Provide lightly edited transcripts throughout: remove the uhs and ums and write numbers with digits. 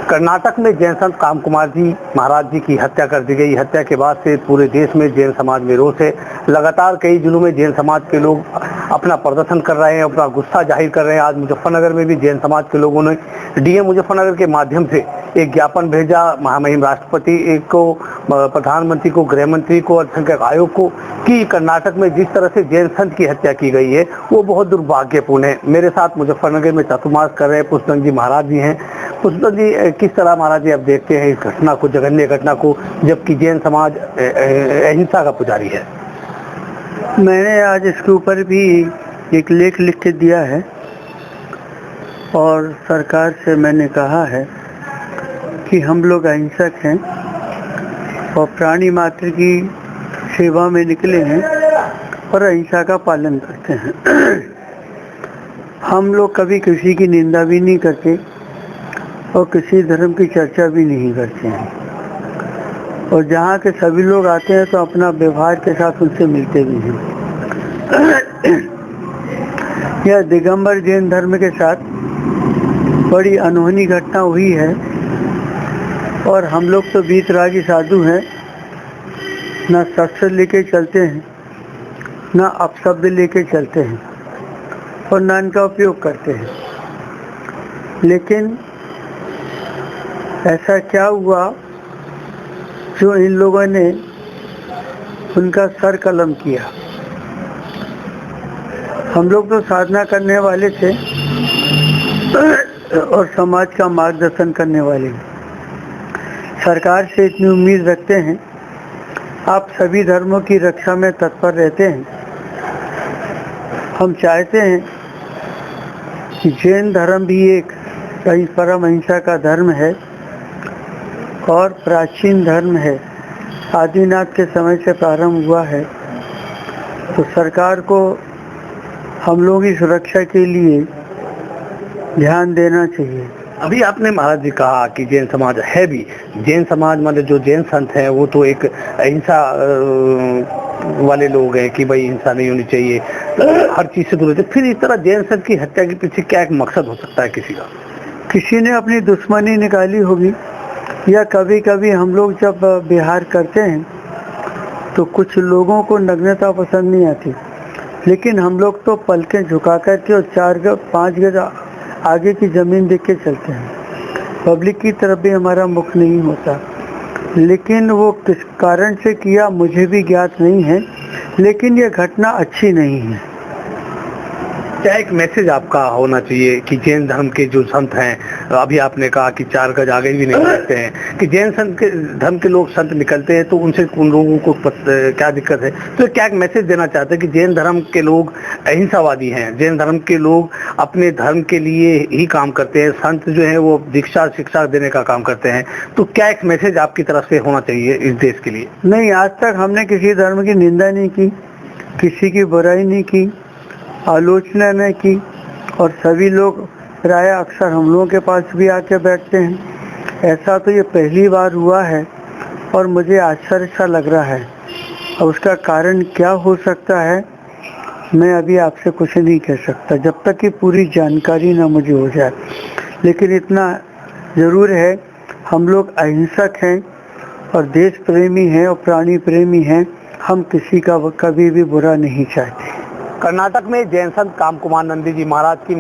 कर्नाटक में जैन संत कामकुमार जी महाराज जी की हत्या कर दी गई। हत्या के बाद से पूरे देश में जैन समाज में रोष है। लगातार कई जिलों में जैन समाज के लोग अपना प्रदर्शन कर रहे हैं, अपना गुस्सा जाहिर कर रहे हैं। आज मुजफ्फरनगर में भी जैन समाज के लोगों ने डीएम मुजफ्फरनगर के माध्यम से एक ज्ञापन भेजा महामहिम राष्ट्रपति को, प्रधानमंत्री को, गृह मंत्री को, अल्पसंख्यक आयोग को कि कर्नाटक में जिस तरह से जैन संत की हत्या की गई है वो बहुत दुर्भाग्यपूर्ण है। मेरे साथ मुजफ्फरनगर में चातुर्मास कर रहे पुष्पचंद जी महाराज जी हैं। पुष्पचंद जी, किस तरह महाराज जी आप देखते हैं इस घटना को, जघन्य घटना को, जबकि जैन समाज अहिंसा का पुजारी है? मैंने आज इसके ऊपर भी एक लेख लिख के दिया है और सरकार से मैंने कहा है कि हम लोग अहिंसक हैं और प्राणी मात्र की सेवा में निकले हैं और अहिंसा का पालन करते हैं। हम लोग कभी किसी की निंदा भी नहीं करते और किसी धर्म की चर्चा भी नहीं करते हैं, और जहाँ के सभी लोग आते हैं तो अपना व्यवहार के साथ उनसे मिलते भी हैं। यह दिगंबर जैन धर्म के साथ बड़ी अनहोनी घटना हुई है और हम लोग तो वीतरागी साधु हैं, ना शस्त्र लेके चलते हैं, ना अपशब्द लेके चलते हैं और ना इनका उपयोग करते हैं। लेकिन ऐसा क्या हुआ जो इन लोगों ने उनका सर कलम किया? हम लोग तो साधना करने वाले थे और समाज का मार्गदर्शन करने वाले हैं। सरकार से इतनी उम्मीद रखते हैं, आप सभी धर्मों की रक्षा में तत्पर रहते हैं। हम चाहते हैं कि जैन धर्म भी एक परम अहिंसा का धर्म है और प्राचीन धर्म है, आदिनाथ के समय से प्रारंभ हुआ है। तो सरकार को हम लोगों की सुरक्षा के लिए ध्यान देना चाहिए। अभी आपने महाराज जी कहा कि जैन समाज है भी, जैन समाज मतलब जो जैन संत हैं वो तो एक अहिंसा वाले लोग हैं कि भाई हिंसा नहीं होनी चाहिए, हर चीज से दूर रहते। फिर इस तरह जैन संत की हत्या के पीछे क्या एक मकसद हो सकता है किसी का? किसी ने अपनी दुश्मनी निकाली होगी, या कभी कभी हम लोग जब विहार करते हैं तो कुछ लोगों को नग्नता पसंद नहीं आती, लेकिन हम लोग तो पलकें झुका करके और 4 गज 5 गज आगे की ज़मीन देख के चलते हैं। पब्लिक की तरफ भी हमारा मुख नहीं होता, लेकिन वो किस कारण से किया मुझे भी ज्ञात नहीं है, लेकिन ये घटना अच्छी नहीं है। क्या एक मैसेज आपका होना चाहिए कि जैन धर्म के जो संत हैं, अभी आपने कहा कि 4 गज आगे भी नहीं सकते हैं, कि जैन संत के धर्म के लोग संत निकलते हैं तो उनसे उन लोगों को क्या दिक्कत है? तो क्या एक मैसेज देना चाहते हैं कि जैन धर्म के लोग अहिंसावादी हैं, जैन धर्म के लोग अपने धर्म के लिए ही काम करते हैं, संत जो है वो दीक्षा शिक्षा देने का काम करते हैं, तो क्या एक मैसेज आपकी तरफ से होना चाहिए इस देश के लिए? नहीं, आज तक हमने किसी धर्म की निंदा नहीं की, किसी की बुराई नहीं की, आलोचना नहीं की, और सभी लोग प्राय अक्सर हम लोगों के पास भी आके बैठते हैं। ऐसा तो ये पहली बार हुआ है और मुझे आश्चर्य सा लग रहा है। अब उसका कारण क्या हो सकता है मैं अभी आपसे कुछ नहीं कह सकता जब तक कि पूरी जानकारी ना मुझे हो जाए। लेकिन इतना ज़रूर है, हम लोग अहिंसक हैं और देश प्रेमी हैं और प्राणी प्रेमी हैं। हम किसी का कभी भी बुरा नहीं चाहते। कर्नाटक में जैन संत कामकुमार नंदी जी महाराज की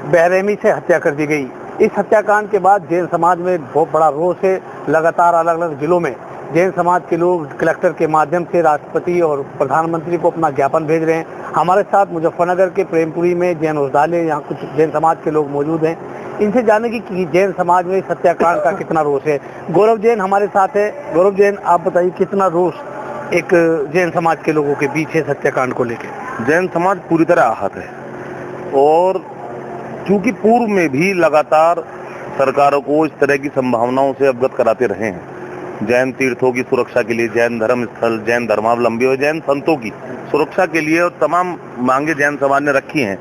बेरहमी से हत्या कर दी गई। इस हत्याकांड के बाद जैन समाज में बहुत बड़ा रोष है। लगातार अलग अलग जिलों में जैन समाज के लोग कलेक्टर के माध्यम से राष्ट्रपति और प्रधानमंत्री को अपना ज्ञापन भेज रहे हैं। हमारे साथ मुजफ्फरनगर के प्रेमपुरी में जैन औषधालय, यहाँ कुछ जैन समाज के लोग मौजूद हैं। इनसे जाने की जैन समाज में इस हत्याकांड का कितना रोष है। गौरव जैन हमारे साथ है। गौरव जैन, आप बताइए कितना रोष एक जैन समाज के लोगों के बीच है हत्याकांड को लेकर? जैन समाज पूरी तरह आहत है और चूंकि पूर्व में भी लगातार सरकारों को इस तरह की संभावनाओं से अवगत कराते रहे हैं, जैन तीर्थों की सुरक्षा के लिए, जैन धर्म स्थल, जैन धर्मावलंबी और जैन संतों की सुरक्षा के लिए और तमाम मांगे जैन समाज ने रखी हैं।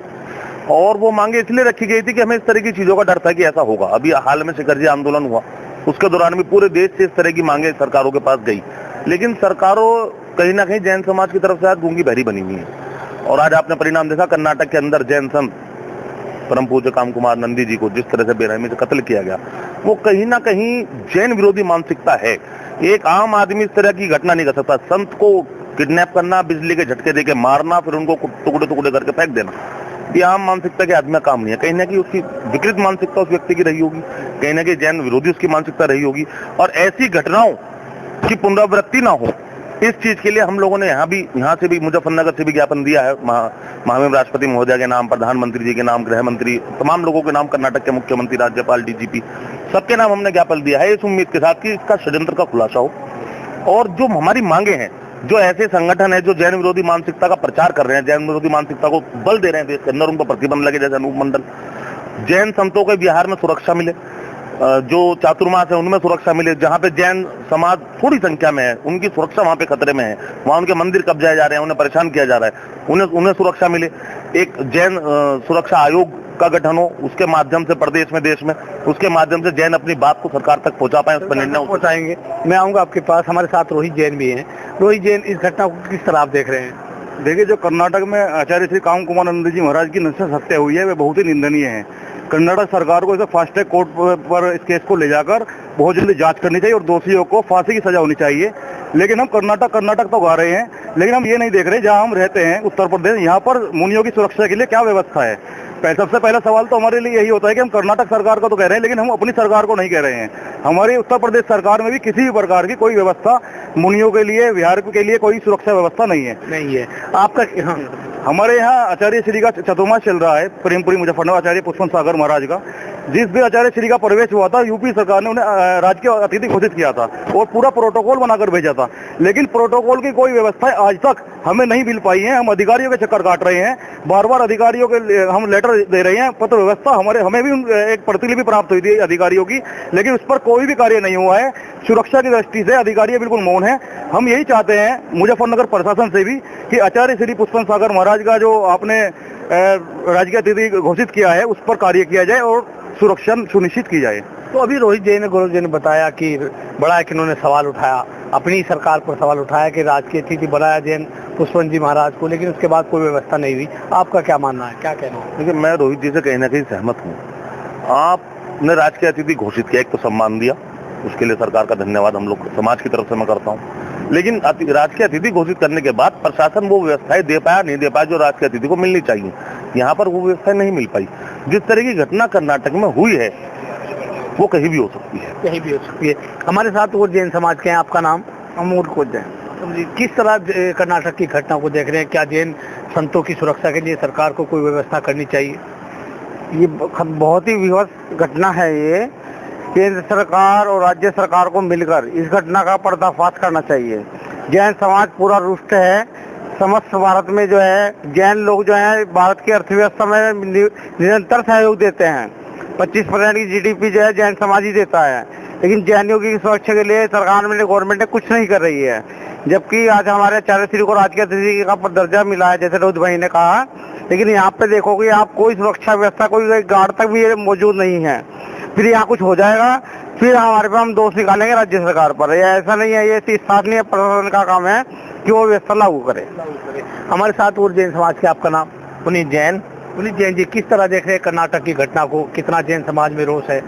और वो मांगे इसलिए रखी गई थी कि हमें इस तरह की चीजों का डर था कि ऐसा होगा। अभी हाल में शिखरजी आंदोलन हुआ, उसके दौरान भी पूरे देश से इस तरह की मांगे सरकारों के पास गई, लेकिन सरकारों कहीं ना कहीं जैन समाज की तरफ से आज गूंगी बहरी बनी हुई है। और आज आपने परिणाम देखा, कर्नाटक के अंदर जैन संत परम पूज्य कामकुमार नंदी जी को जिस तरह से बेरहमी से कत्ल किया गया, वो कहीं ना कहीं जैन विरोधी मानसिकता है। एक आम आदमी इस तरह की घटना नहीं कर सकता। संत को किडनैप करना, बिजली के झटके देके मारना, फिर उनको टुकड़े टुकड़े करके फेंक देना, ये आम मानसिकता के आदमी का काम नहीं है। कहीं ना कहीं उसकी विकृत मानसिकता उस व्यक्ति की रही होगी, कहीं ना कहीं जैन विरोधी उसकी मानसिकता रही होगी। और ऐसी घटनाओं की पुनरावृत्ति ना हो, इस चीज के लिए हम लोगों ने यहाँ से भी मुजफ्फरनगर से भी ज्ञापन दिया है, महामहिम राष्ट्रपति महोदय के नाम, प्रधानमंत्री जी के नाम, गृह मंत्री, तमाम लोगों के नाम, कर्नाटक के मुख्यमंत्री, राज्यपाल, डीजीपी, सबके नाम हमने ज्ञापन दिया है इस उम्मीद के साथ कि इसका षड्यंत्र का खुलासा हो। और जो हमारी मांगे हैं, जो ऐसे संगठन है जो जैन विरोधी मानसिकता का प्रचार कर रहे हैं, जैन विरोधी मानसिकता को बल दे रहे हैं देश के अंदर, उनको प्रतिबंध लगे, जैसे अनूप मंडल, जैन संतों को बिहार में सुरक्षा मिले, जो चातुर्मास है उनमें सुरक्षा मिले, जहां पे जैन समाज थोड़ी संख्या में है उनकी सुरक्षा वहां पे खतरे में है, वहां उनके मंदिर कब्जाए जा रहे हैं, उन्हें परेशान किया जा रहा है, उन्हें सुरक्षा मिले। एक जैन सुरक्षा आयोग का गठन हो, उसके माध्यम से प्रदेश में, देश में, उसके माध्यम से जैन अपनी बात को सरकार तक पहुंचा पाए, उस पर निर्णय पहुंचाएंगे। मैं आऊंगा आपके पास, हमारे साथ रोहित जैन भी हैं। रोहित जैन, इस घटना को किस तरह आप देख रहे हैं? देखिए, जो कर्नाटक में आचार्य श्री कामकुमारानंद जी महाराज की नृशंस हत्या हुई है, वे बहुत ही निंदनीय है। कर्नाटक सरकार को इसे फास्ट ट्रैक कोर्ट पर इस केस को ले जाकर बहुत जल्दी जांच करनी चाहिए और दोषियों को फांसी की सजा होनी चाहिए। लेकिन हम कर्नाटक तो गा रहे हैं, लेकिन हम ये नहीं देख रहे जहां हम रहते हैं उत्तर प्रदेश, यहाँ पर मुनियों की सुरक्षा के लिए क्या व्यवस्था है। सबसे पहला सवाल तो हमारे लिए यही होता है कि हम कर्नाटक सरकार को तो कह रहे हैं, लेकिन हम अपनी सरकार को नहीं कह रहे हैं। हमारी उत्तर प्रदेश सरकार में भी किसी भी प्रकार की कोई व्यवस्था मुनियों के लिए, विहार के लिए कोई सुरक्षा व्यवस्था नहीं है। आपका हमारे यहाँ आचार्य श्री का चतुर्मास चल रहा है, प्रेमपुरी मुजफ्फरनगर, आचार्य पुष्पन सागर महाराज का। जिस भी आचार्य श्री का प्रवेश हुआ था, यूपी सरकार ने उन्हें राजकीय अतिथि घोषित किया था और पूरा प्रोटोकॉल बनाकर भेजा था, लेकिन प्रोटोकॉल की कोई व्यवस्था आज तक हमें नहीं मिल पाई है। हम अधिकारियों के चक्कर काट रहे हैं, बार बार अधिकारियों के हम लेटर दे रहे हैं, पत्र व्यवस्था हमें भी एक प्रतिलिपि प्राप्त हुई थी अधिकारियों की, लेकिन उस पर कोई भी कार्य नहीं हुआ है। सुरक्षा की दृष्टि से अधिकारी बिल्कुल मौन है। हम यही चाहते हैं मुजफ्फरनगर प्रशासन से भी कि आचार्य श्री पुष्पन सागर महाराज का जो आपने राजकीय अतिथि घोषित किया है, उस पर कार्य किया जाए और सुरक्षा सुनिश्चित की जाए। तो अभी रोहित जैन, गौरव जैन ने बताया कि बड़ा है कि उन्होंने सवाल उठाया, अपनी सरकार पर सवाल उठाया कि राजकीय अतिथि बनाया जैन पुष्पन जी महाराज को, लेकिन उसके बाद कोई व्यवस्था नहीं हुई। आपका क्या मानना है, क्या कहना है? देखिए, मैं रोहित जी से कहीं ना कहीं सहमत हूँ। आपने राजकीय अतिथि घोषित किया, एक तो सम्मान दिया, उसके लिए सरकार का धन्यवाद हम लोग समाज की तरफ से मैं करता हूँ। लेकिन राजकीय अतिथि घोषित करने के बाद प्रशासन वो व्यवस्थाएं दे पाया, नहीं दे पाया जो राजकीय अतिथि को मिलनी चाहिए। यहाँ पर वो व्यवस्थाएं नहीं मिल पाई। जिस तरह की घटना कर्नाटक में हुई है वो कहीं भी हो सकती है, कहीं भी हो सकती है। हमारे साथ वो जैन समाज के हैं, आपका नाम? अमूल को जैन। किस तरह कर्नाटक की घटना को देख रहे हैं? क्या जैन संतों की सुरक्षा के लिए सरकार को कोई व्यवस्था करनी चाहिए? ये बहुत ही विवश घटना है। ये केंद्र सरकार और राज्य सरकार को मिलकर इस घटना का पर्दाफाश करना चाहिए। जैन समाज पूरा रुष्ट है। समस्त भारत में जो है जैन लोग जो है भारत की अर्थव्यवस्था में निरंतर सहयोग देते हैं। 25% की जीडीपी जो है जैन समाज ही देता है, लेकिन जैनियों की सुरक्षा के लिए सरकार में, गवर्नमेंट ने कुछ नहीं कर रही है। जबकि आज हमारे आचार्य श्री को राजकीय अतिथि का दर्जा मिला है, जैसे रोहित भाई ने कहा, लेकिन यहाँ पे देखोगे आप कोई सुरक्षा व्यवस्था, कोई गार्ड तक भी मौजूद नहीं है। फिर यहाँ कुछ हो जाएगा, फिर हमारे पे हम दोष निकालेंगे राज्य सरकार पर। ऐसा नहीं है, ये स्थानीय प्रशासन का काम है कि वो व्यवस्था लागू करे। हमारे साथ और जैन समाज के, आपका नाम? पुनीत जैन। पुनीत जैन जी, किस तरह देख रहे हैं कर्नाटक की घटना को? कितना जैन समाज में रोष है?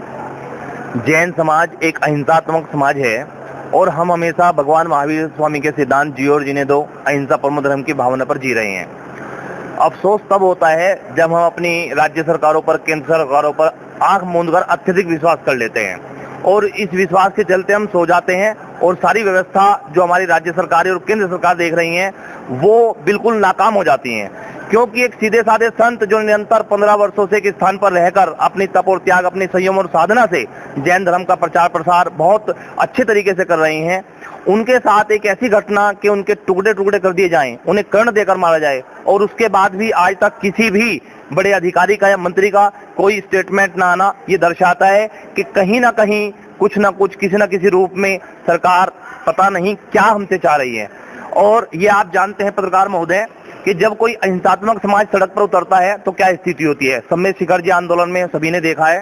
जैन समाज एक अहिंसात्मक समाज है और हम हमेशा भगवान महावीर स्वामी के सिद्धांत जियो और जीने दो, अहिंसा परमो धर्म की भावना पर जी रहे हैं। अफसोस तब होता है जब हम अपनी राज्य सरकारों पर, केंद्र सरकारों पर आंख मूंदकर अत्यधिक विश्वास कर लेते हैं और इस विश्वास के चलते हम सो जाते हैं और सारी व्यवस्था जो हमारी राज्य सरकार और केंद्र सरकार देख रही हैं वो बिल्कुल नाकाम हो जाती हैं। क्योंकि एक सीधे साधे संत जो निरंतर 15 वर्षों से एक स्थान पर रहकर अपनी तप और त्याग, अपनी संयम और साधना से जैन धर्म का प्रचार प्रसार बहुत अच्छे तरीके से कर रही हैं, उनके साथ एक ऐसी घटना कि उनके टुकड़े टुकड़े कर दिए जाएं, उन्हें कर्ण देकर मारा जाए और उसके बाद भी आज तक किसी भी बड़े अधिकारी का या मंत्री का कोई स्टेटमेंट ना आना, ये दर्शाता है कि कहीं ना कहीं कुछ ना कुछ, किसी ना किसी रूप में सरकार पता नहीं क्या हमसे चाह रही है। और ये आप जानते हैं पत्रकार महोदय कि जब कोई अहिंसात्मक समाज सड़क पर उतरता है तो क्या स्थिति होती है। सम्मेद शिखर जी आंदोलन में सभी ने देखा है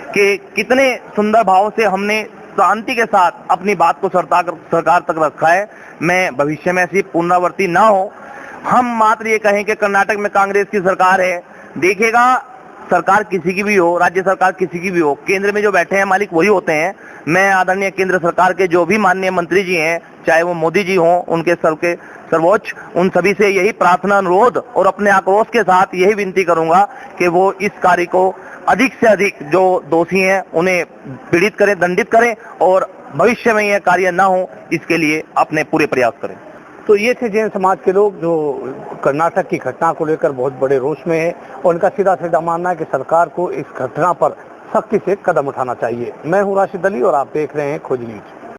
कि कितने सुंदर भाव से हमने शांति के साथ अपनी बात को सरकार तक रखा है। मैं भविष्य में ऐसी पुनरावृत्ति ना हो, हम मात्र ये कहें कि कर्नाटक में कांग्रेस की सरकार है, देखिएगा सरकार किसी की भी हो, राज्य सरकार किसी की भी हो, केंद्र में जो बैठे हैं मालिक वही होते हैं। मैं आदरणीय केंद्र सरकार के जो भी माननीय मंत्री जी हैं, चाहे वो मोदी जी हों, उनके सर्वोच्च, उन सभी से यही प्रार्थना अनुरोध और अपने आक्रोश के साथ यही विनती करूंगा कि वो इस कार्य को अधिक से अधिक जो दोषी हैं उन्हें पीड़ित करें, दंडित करें और भविष्य में यह कार्य न हो इसके लिए अपने पूरे प्रयास करें। तो ये थे जैन समाज के लोग जो कर्नाटक की घटना को लेकर बहुत बड़े रोष में है और उनका सीधा सीधा मानना है कि सरकार को इस घटना पर सख्ती से कदम उठाना चाहिए। मैं हूं राशिद अली और आप देख रहे हैं खोज न्यूज।